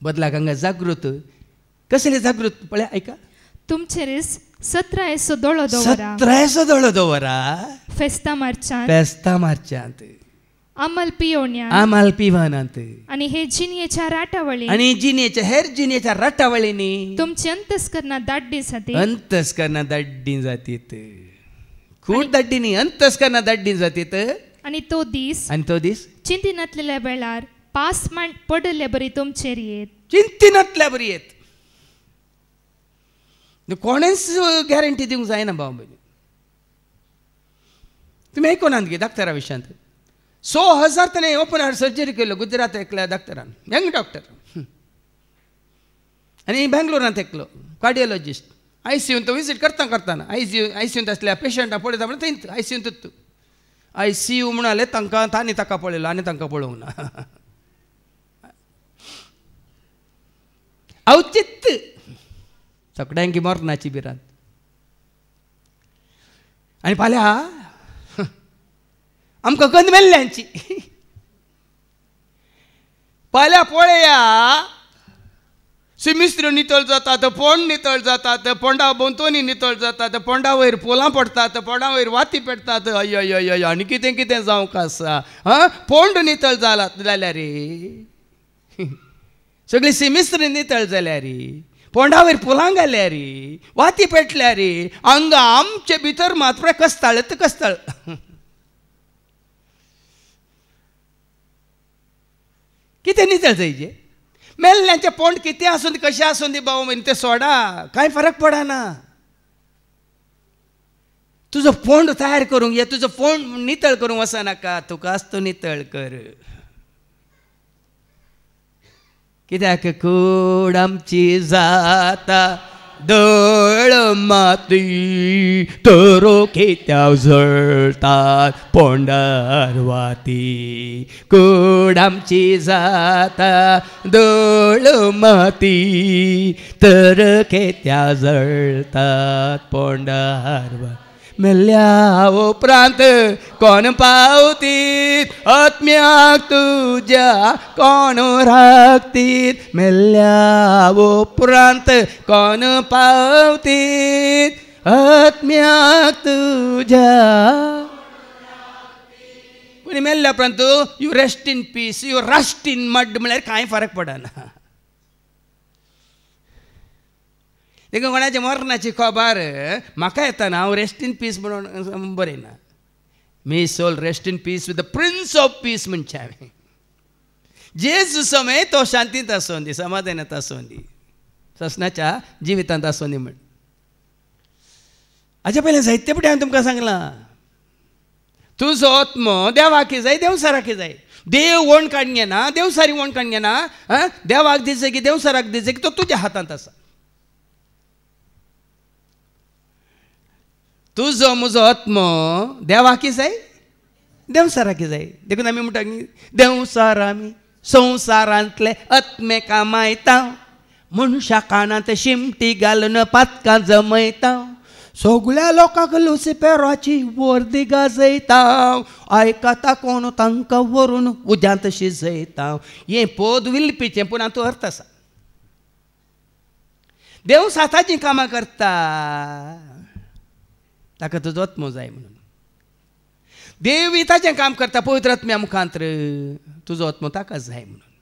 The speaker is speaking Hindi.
बदलाक हांगा जागृत कसले जागृत पळय ऐका तुमचे रिस 17 एसो दोळो दवरा 17 एसो दोळो दवरा फेस्ता मार्चांत अमल पियोन्या आमाल पिवानांत आणि हे जिनियेच्या राटावळी आणि जिनियेच्या हेर जिनियेच्या राटावळींनी तुमची अंतस्करणा दाड्डी जातीत खूप दाड्डीनी अंतस्करणा दाड्डी जातीत आणि तो दीस चिंतिनातलेल्या वेळार 5 मांड पडले बरी तुमचेर येत चिंतिनातल्या बरी येत कोणेच गॅरंटी दिवंक जायना भाव तुम्ही ऐकूनात गे डॉक्टरा विशयांत 100,000 ताणें ओपन हार्ट सर्जरी केलो गुजरात एकल्या डॉक्टरान यंग डॉक्टर आनी बेंगलोरांत एकलो कार्डियोलॉजिस्ट ICUंत तो विजीट करतना ICUंत आसल्या पेशंटाक पळयता म्हणून थंय ICUंतूच ICU म्हणाले तांणी ताका पळयलो आनी तांकां पळोवंक ना औचित्य सगळ्यांकी मरणाची भिरांत आनी फाल्यां आमकां गंध मेल्ल्यांची फाल्यां पळया सिमिस्त्र्यो नितळ जातात पोंड नितळ जातात पोंडा बोंतोनी नितळ जातात पोंडा वयर पोलां पडटात पोंडा वयर वाती पेटतात अय अय अय आनी कितें कितें जावंक आसा पोंड नितळ जाल्या रे सगळी सिमिस्त्री नितळ जाल्या रे पोंडा वयर पोलां घाल्या रे वाती पेटल्या रे हांगा आमचे भितर मात्र कस्ताळ कितें नितळ जायचे मेल्ल्यांचे पोंड कितें आसूं दी कशें आसूं दी बाबा म्हण ते सोडा कांय फरक पडना तुजो पोंड तयार करूंक ये तुजो पोंड नितळ करूंक वचनाका तुकाच तो नितळ कर कित्याक कूड आमची जाता दळ माती तरो कित्याक जळटात पोंडार वाती कूड आमची जाता दळ माती तर कित्याक जळटात पोंडार वाती मेल्ल्या उपरांत कोण पावतीत आत्म्याक तुज्या कोण राखतीत मेल्ल्या उपरांत कोण पावतीत आत्म्याक तुज्या कोणी मेल्ल्या उपरांत you rest in piece you rust in mud म्हळ्यार कांय फरक पडना देखून कोणाच्या मरणाची खबर म्हाका येताना हांव रेस्ट इन पीस म्हणून बरयना may soul rest in peace with the prince of peace म्हणचे हांवें जेजू समय तो शांतींत आसूं दी समाधानांत आसूं दी ससनाच्या जिवितांत आसूं दी म्हण हाच्या पयलें जायते फावटी हांवें तुमकां सांगलां तुजो आत्मो देवाकी जाय देवसाराकी जाय देव वण काडणे ना देवसारी वण काडणे ना देवाक दिसय की देवसाराक दिसय की तो तुज्या हातांत आसा तुजो म्हजो आत्मो देवाकी जाय देवसाराकी जाय देखून आमी म्हणटा देवसार आमी संवसारांतले आत्मे कामायता मनशा कानांत शिमटी घालून पातकां जमयता सगळ्या लोकांक लुसिफेराची वर्दी गाजयता आयकता कोण तांकां व्हरून उज्यांत शिजयता हें पोद विलपीचें पूण हातूंत अर्थ आसा देव साताची कामां करता ताका तुजो आत्मो जाय म्हणून देव ताचें काम करता पवित्र आत्म्या मुखांतर तुजो आत्मो ताका जाय म्हणून